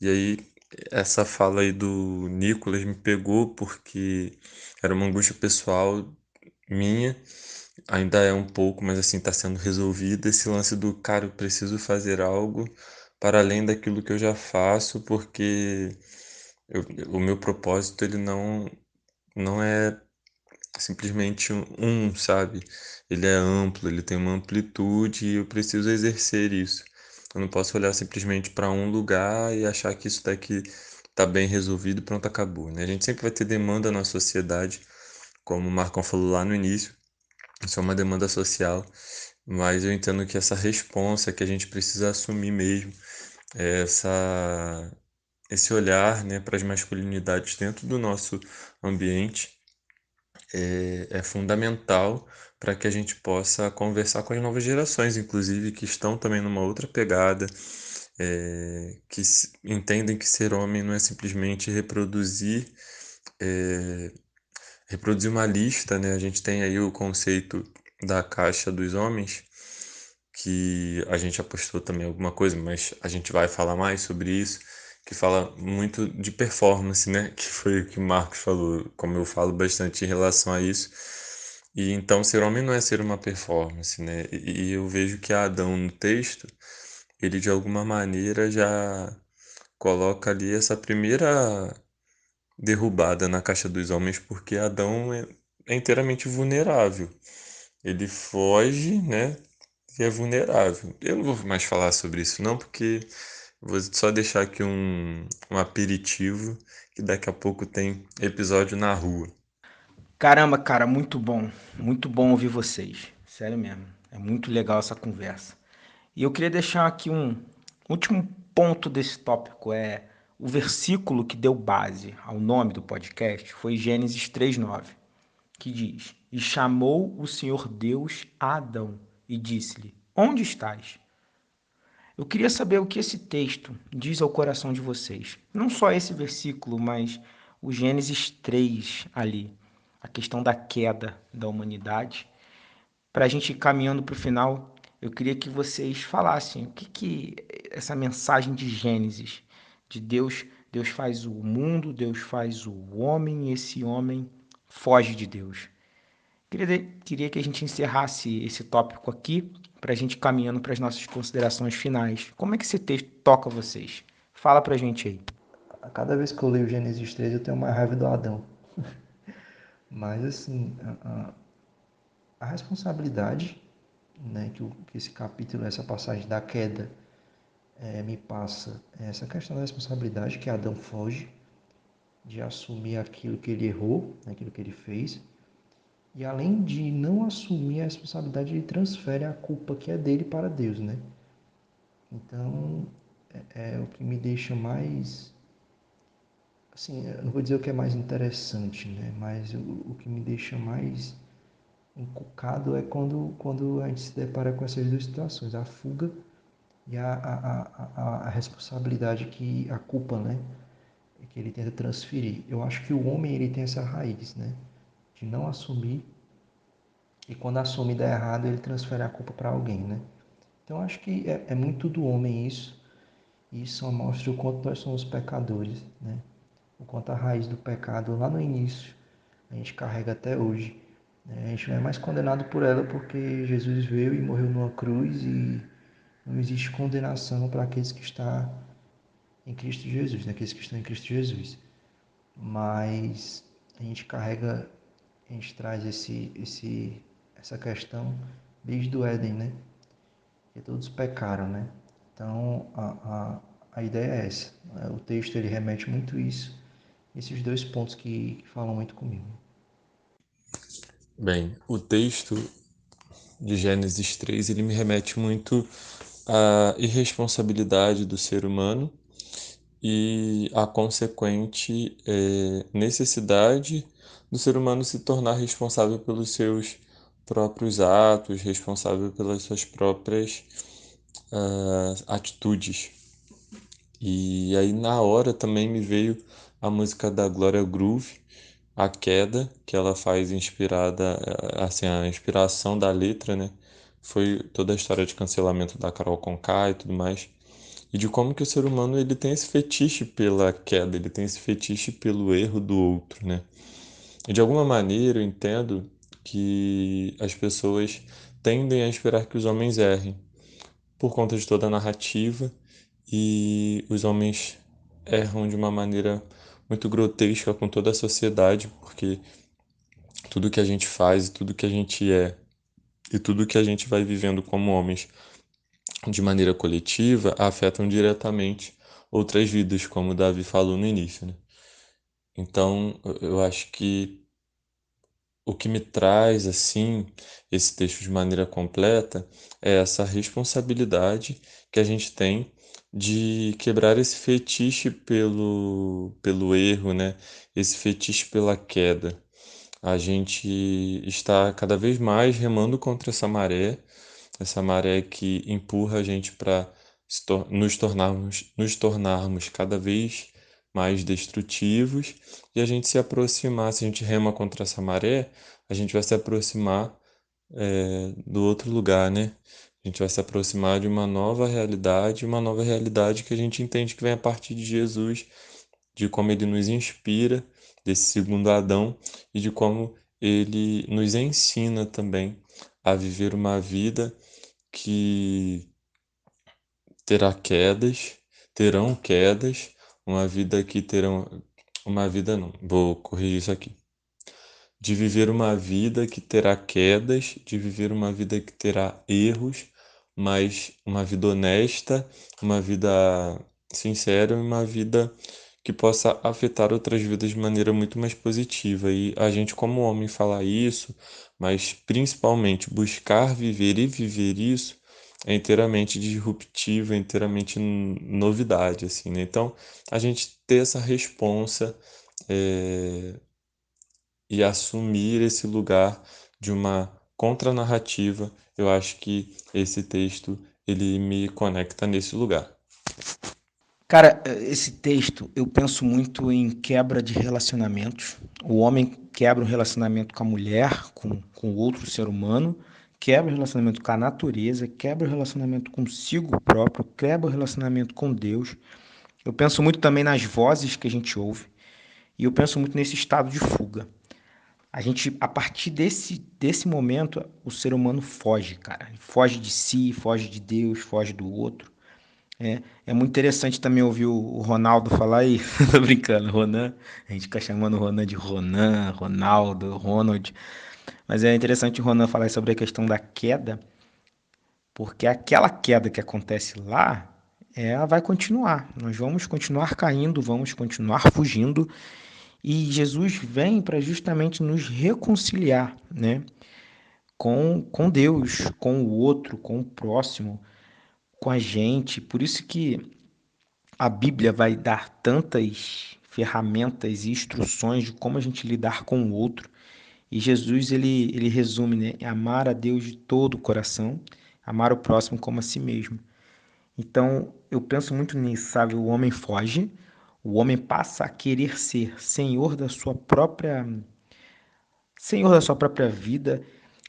E aí essa fala aí do Nicolas me pegou porque era uma angústia pessoal minha, ainda é um pouco, mas assim, está sendo resolvido esse lance do cara, eu preciso fazer algo para além daquilo que eu já faço, porque o meu propósito ele não é simplesmente sabe? Ele é amplo, ele tem uma amplitude e eu preciso exercer isso. Eu não posso olhar simplesmente para um lugar e achar que isso daqui está bem resolvido e pronto, acabou, né? A gente sempre vai ter demanda na sociedade, como o Marcão falou lá no início, isso é uma demanda social, mas eu entendo que essa responsa que a gente precisa assumir mesmo, é esse olhar, né, para as masculinidades dentro do nosso ambiente é fundamental para que a gente possa conversar com as novas gerações, inclusive, que estão também numa outra pegada, entendem que ser homem não é simplesmente é, reproduzir uma lista, né? A gente tem aí o conceito da caixa dos homens, que a gente apostou também alguma coisa, mas a gente vai falar mais sobre isso, que fala muito de performance, né? Que foi o que o Marcos falou, como eu falo bastante em relação a isso. E então ser homem não é ser uma performance, né? E eu vejo que Adão no texto, ele de alguma maneira já coloca ali essa primeira derrubada na caixa dos homens porque Adão é inteiramente vulnerável. Ele foge, né? E é vulnerável. Eu não vou mais falar sobre isso, não, porque vou só deixar aqui um aperitivo, que daqui a pouco tem episódio na rua. Caramba, cara, muito bom ouvir vocês. Sério mesmo, é muito legal essa conversa. E eu queria deixar aqui um último ponto desse tópico, é o versículo que deu base ao nome do podcast foi Gênesis 3:9, que diz: "E chamou o Senhor Deus a Adão e disse-lhe: Onde estás?" Eu queria saber o que esse texto diz ao coração de vocês. Não só esse versículo, mas o Gênesis 3 ali, a questão da queda da humanidade. Para a gente ir caminhando para o final, eu queria que vocês falassem o que essa mensagem de Gênesis, de Deus, Deus faz o mundo, Deus faz o homem, e esse homem foge de Deus. Queria que a gente encerrasse esse tópico aqui, para a gente ir caminhando para as nossas considerações finais. Como é que esse texto toca vocês? Fala para a gente aí. A cada vez que eu leio Gênesis 3, eu tenho mais raiva do Adão. Mas, assim, a responsabilidade, né, que esse capítulo, essa passagem da queda me passa, é essa questão da responsabilidade que Adão foge, de assumir aquilo que ele errou, né, aquilo que ele fez, e além de não assumir a responsabilidade, ele transfere a culpa que é dele para Deus, né? Então, é o que me deixa mais, assim, eu não vou dizer o que é mais interessante, né? Mas o que me deixa mais encucado é quando a gente se depara com essas duas situações, a fuga e a responsabilidade a culpa, né? Que ele tenta transferir. Eu acho que o homem, ele tem essa raiz, né? De não assumir, e quando assume e dá errado, ele transfere a culpa para alguém, né? Então, acho que é muito do homem isso, e isso só mostra o quanto nós somos pecadores, né? O quanto a raiz do pecado lá no início a gente carrega até hoje, né? A gente não é mais condenado por ela porque Jesus veio e morreu numa cruz e não existe condenação para aqueles que estão em Cristo Jesus, né? Aqueles que estão em Cristo Jesus. Mas a gente carrega, a gente traz essa questão desde o Éden, né? Que todos pecaram, né? Então a ideia é essa, né? O texto ele remete muito isso, esses dois pontos que falam muito comigo. Bem, o texto de Gênesis 3, ele me remete muito à irresponsabilidade do ser humano e à consequente necessidade do ser humano se tornar responsável pelos seus próprios atos, responsável pelas suas próprias atitudes. E aí na hora também me veio a música da Gloria Groove, A Queda, que ela faz inspirada, assim, a inspiração da letra, né? Foi toda a história de cancelamento da Carol Conká e tudo mais. E de como que o ser humano ele tem esse fetiche pela queda, ele tem esse fetiche pelo erro do outro, né? E de alguma maneira eu entendo que as pessoas tendem a esperar que os homens errem por conta de toda a narrativa e os homens erram de uma maneira muito grotesca com toda a sociedade, porque tudo que a gente faz e tudo que a gente é e tudo que a gente vai vivendo como homens de maneira coletiva afetam diretamente outras vidas, como o Davi falou no início, né? Então, eu acho que o que me traz assim esse texto de maneira completa é essa responsabilidade que a gente tem de quebrar esse fetiche pelo erro, né? Esse fetiche pela queda. A gente está cada vez mais remando contra essa maré que empurra a gente para nos tornarmos cada vez mais destrutivos e a gente se aproximar, se a gente rema contra essa maré, a gente vai se aproximar do outro lugar, né? A gente vai se aproximar de uma nova realidade que a gente entende que vem a partir de Jesus, de como ele nos inspira, desse segundo Adão, e de como ele nos ensina também a viver uma vida que terá quedas, terão quedas, uma vida que Uma vida não, vou corrigir isso aqui. De viver uma vida que terá quedas, de viver uma vida que terá erros, mas uma vida honesta, uma vida sincera e uma vida que possa afetar outras vidas de maneira muito mais positiva. E a gente, como homem, falar isso, mas principalmente buscar viver e viver isso, é inteiramente disruptivo, é inteiramente novidade, assim, né? Então, a gente ter essa responsa, é, e assumir esse lugar de uma contranarrativa, eu acho que esse texto ele me conecta nesse lugar. Cara, esse texto eu penso muito em quebra de relacionamentos. O homem quebra um relacionamento com a mulher, com outro ser humano, quebra o relacionamento com a natureza, quebra o relacionamento consigo próprio, quebra o relacionamento com Deus. Eu penso muito também nas vozes que a gente ouve e eu penso muito nesse estado de fuga. A gente, a partir desse momento, o ser humano foge, cara. Ele foge de si, foge de Deus, foge do outro. É muito interessante também ouvir o Ronaldo falar aí. Tô brincando, Ronan. A gente fica chamando o Ronan de Ronan, Ronaldo, Ronald. Mas é interessante o Ronan falar sobre a questão da queda, porque aquela queda que acontece lá, ela vai continuar. Nós vamos continuar caindo, vamos continuar fugindo. E Jesus vem para justamente nos reconciliar, né? Com Deus, com o outro, com o próximo, com a gente. Por isso que a Bíblia vai dar tantas ferramentas e instruções de como a gente lidar com o outro. E Jesus, ele resume, né? Amar a Deus de todo o coração, amar o próximo como a si mesmo. Então, eu penso muito nisso, sabe? O homem foge, o homem passa a querer ser senhor da sua própria vida,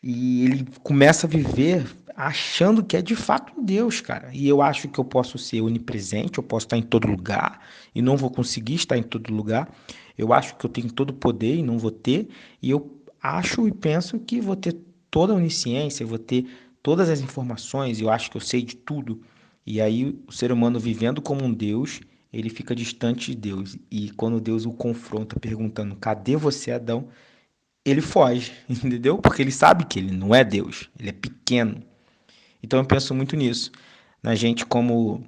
e ele começa a viver achando que é de fato um Deus, cara. E eu acho que eu posso ser onipresente, eu posso estar em todo lugar e não vou conseguir estar em todo lugar. Eu acho que eu tenho todo o poder e não vou ter, e eu acho e penso que vou ter toda a onisciência, vou ter todas as informações, eu acho que eu sei de tudo. E aí o ser humano vivendo como um Deus, ele fica distante de Deus. E quando Deus o confronta perguntando: "Cadê você, Adão?", ele foge, entendeu? Porque ele sabe que ele não é Deus, ele é pequeno. Então eu penso muito nisso, na gente como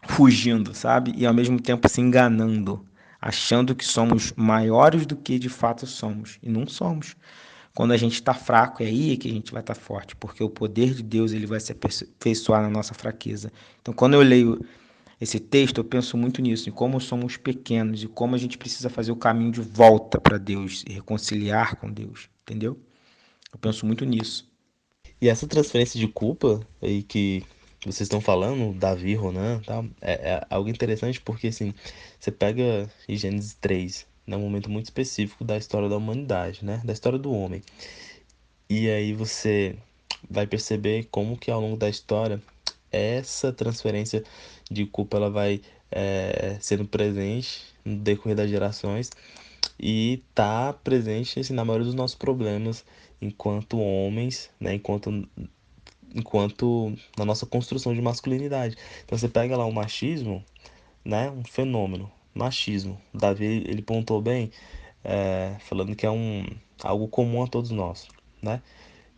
fugindo, sabe? E ao mesmo tempo se enganando, achando que somos maiores do que de fato somos, e não somos. Quando a gente está fraco, é aí que a gente vai estar forte, porque o poder de Deus ele vai se aperfeiçoar na nossa fraqueza. Então, quando eu leio esse texto, eu penso muito nisso, em como somos pequenos e como a gente precisa fazer o caminho de volta para Deus e reconciliar com Deus, entendeu? Eu penso muito nisso. E essa transferência de culpa aí que vocês estão falando, Davi, Ronan, tal, é algo interessante porque assim, você pega em Gênesis 3, né, um momento muito específico da história da humanidade, né, da história do homem. E aí você vai perceber como que ao longo da história essa transferência de culpa ela vai sendo presente no decorrer das gerações e tá presente assim, na maioria dos nossos problemas enquanto homens, né? Enquanto na nossa construção de masculinidade. Então você pega lá o machismo, né? Um fenômeno, machismo. Davi ele pontuou bem, falando que é algo comum a todos nós, né?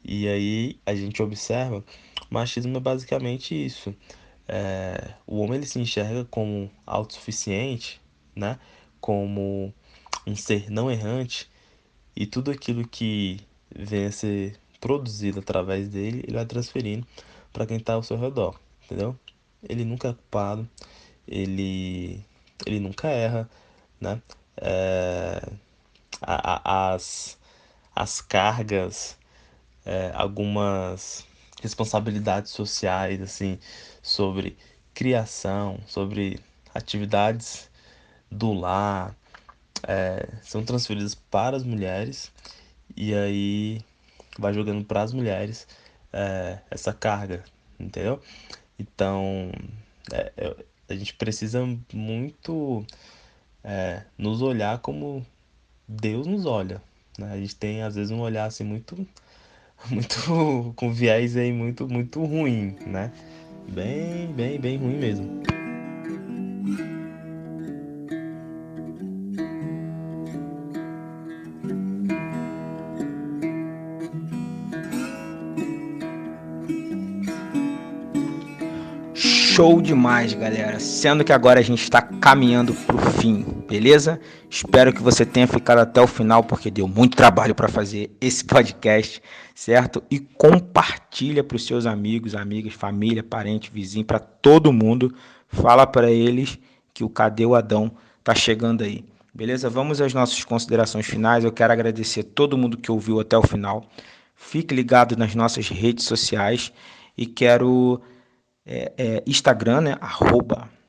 E aí a gente observa, o machismo é basicamente isso. O homem ele se enxerga como autossuficiente, né? Como um ser não errante e tudo aquilo que vem a ser produzido através dele, ele vai transferindo para quem está ao seu redor, entendeu? Ele nunca é culpado, ele, ele nunca erra, né? É, as cargas, algumas responsabilidades sociais, assim, sobre criação, sobre atividades do lar, são transferidas para as mulheres e aí vai jogando para as mulheres essa carga, entendeu? Então, a gente precisa muito nos olhar como Deus nos olha, né? A gente tem às vezes um olhar assim muito, muito com viés aí muito ruim, né? Bem ruim mesmo. Show demais, galera. Sendo que agora a gente está caminhando pro fim, beleza? Espero que você tenha ficado até o final, porque deu muito trabalho para fazer esse podcast, certo? E compartilha para os seus amigos, amigas, família, parente, vizinho, para todo mundo. Fala para eles que o Cadê o Adão tá chegando aí. Beleza? Vamos às nossas considerações finais. Eu quero agradecer todo mundo que ouviu até o final. Fique ligado nas nossas redes sociais e quero Instagram, né?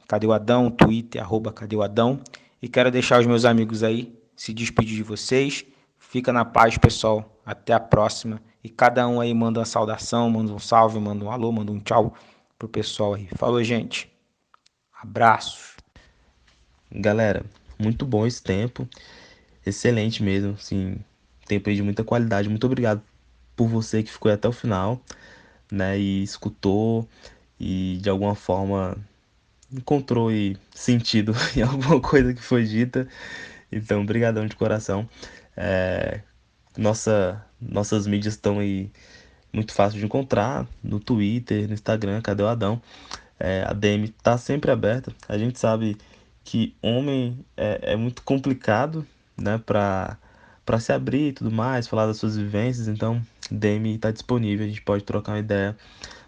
Cadê o Adão, Twitter, Cadê o Adão. E quero deixar os meus amigos aí se despedir de vocês. Fica na paz, pessoal. Até a próxima. E cada um aí manda uma saudação, manda um salve, manda um alô, manda um tchau pro pessoal aí. Falou, gente. Abraços. Galera, muito bom esse tempo. Excelente mesmo, assim, tempo aí de muita qualidade. Muito obrigado por você que ficou até o final, né, e escutou e de alguma forma encontrou aí sentido em alguma coisa que foi dita. Então, brigadão de coração. É, nossas mídias estão aí muito fácil de encontrar no Twitter, no Instagram, Cadê o Adão? A DM tá sempre aberta. A gente sabe que homem é muito complicado, né, para se abrir e tudo mais, falar das suas vivências. Então, DM tá disponível, a gente pode trocar uma ideia,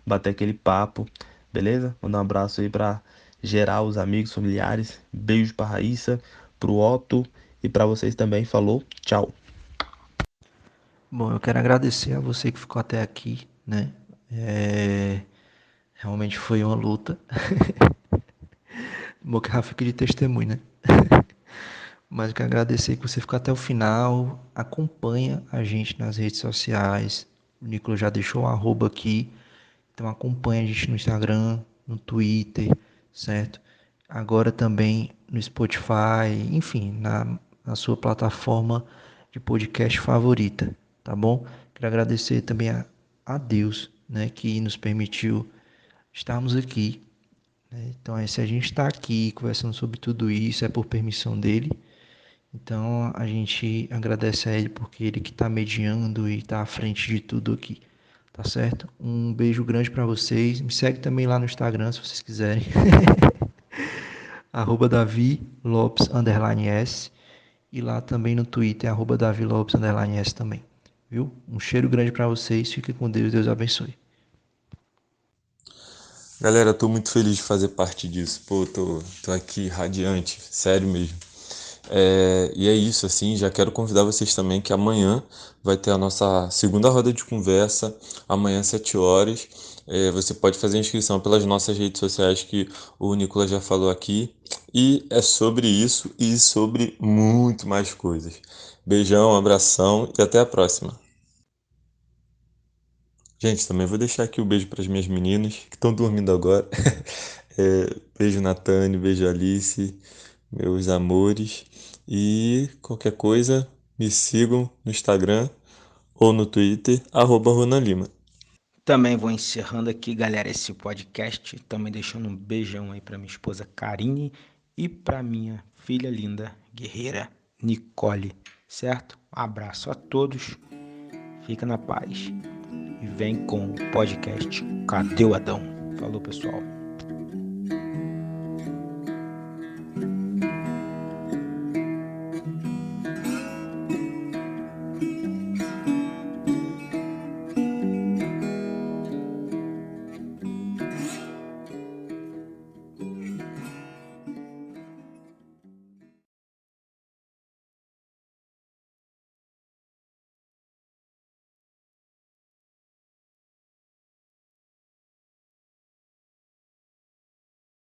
bater aquele papo, beleza? Mandar um abraço aí para geral, os amigos, familiares. Beijo pra Raíssa, pro Otto e para vocês também. Falou, tchau. Bom, eu quero agradecer a você que ficou até aqui, né? Realmente foi uma luta. Bom que Rafa fica de testemunho, né? Mas eu quero agradecer que você ficou até o final. Acompanha a gente nas redes sociais. O Nicolas já deixou o arroba aqui. Então acompanha a gente no Instagram, no Twitter, certo? Agora também no Spotify, enfim, na sua plataforma de podcast favorita, tá bom? Quero agradecer também a Deus, né, que nos permitiu estarmos aqui, né? Então, se a gente está aqui conversando sobre tudo isso, é por permissão dele. Então, a gente agradece a ele porque ele que está mediando e está à frente de tudo aqui. Tá certo? Um beijo grande para vocês. Me segue também lá no Instagram, se vocês quiserem. @Davi Lopes _S. E lá também no Twitter, @Davi Lopes _S também. Viu? Um cheiro grande para vocês. Fiquem com Deus. Deus abençoe. Galera, tô muito feliz de fazer parte disso. Pô, tô aqui radiante, sério mesmo. E é isso, assim, já quero convidar vocês também que amanhã vai ter a nossa segunda roda de conversa, amanhã às 7 horas. Você pode fazer a inscrição pelas nossas redes sociais que o Nicolas já falou aqui. E é sobre isso e sobre muito mais coisas. Beijão, abração e até a próxima. Gente, também vou deixar aqui o beijo para as minhas meninas que estão dormindo agora. Beijo Natane, beijo Alice, meus amores. E qualquer coisa, me sigam no Instagram ou no Twitter, @Ronalima. Também vou encerrando aqui, galera, esse podcast. Também deixando um beijão aí para minha esposa Karine e para minha filha linda, guerreira Nicole, certo? Um abraço a todos, fica na paz e vem com o podcast Cadê o Adão? Falou, pessoal.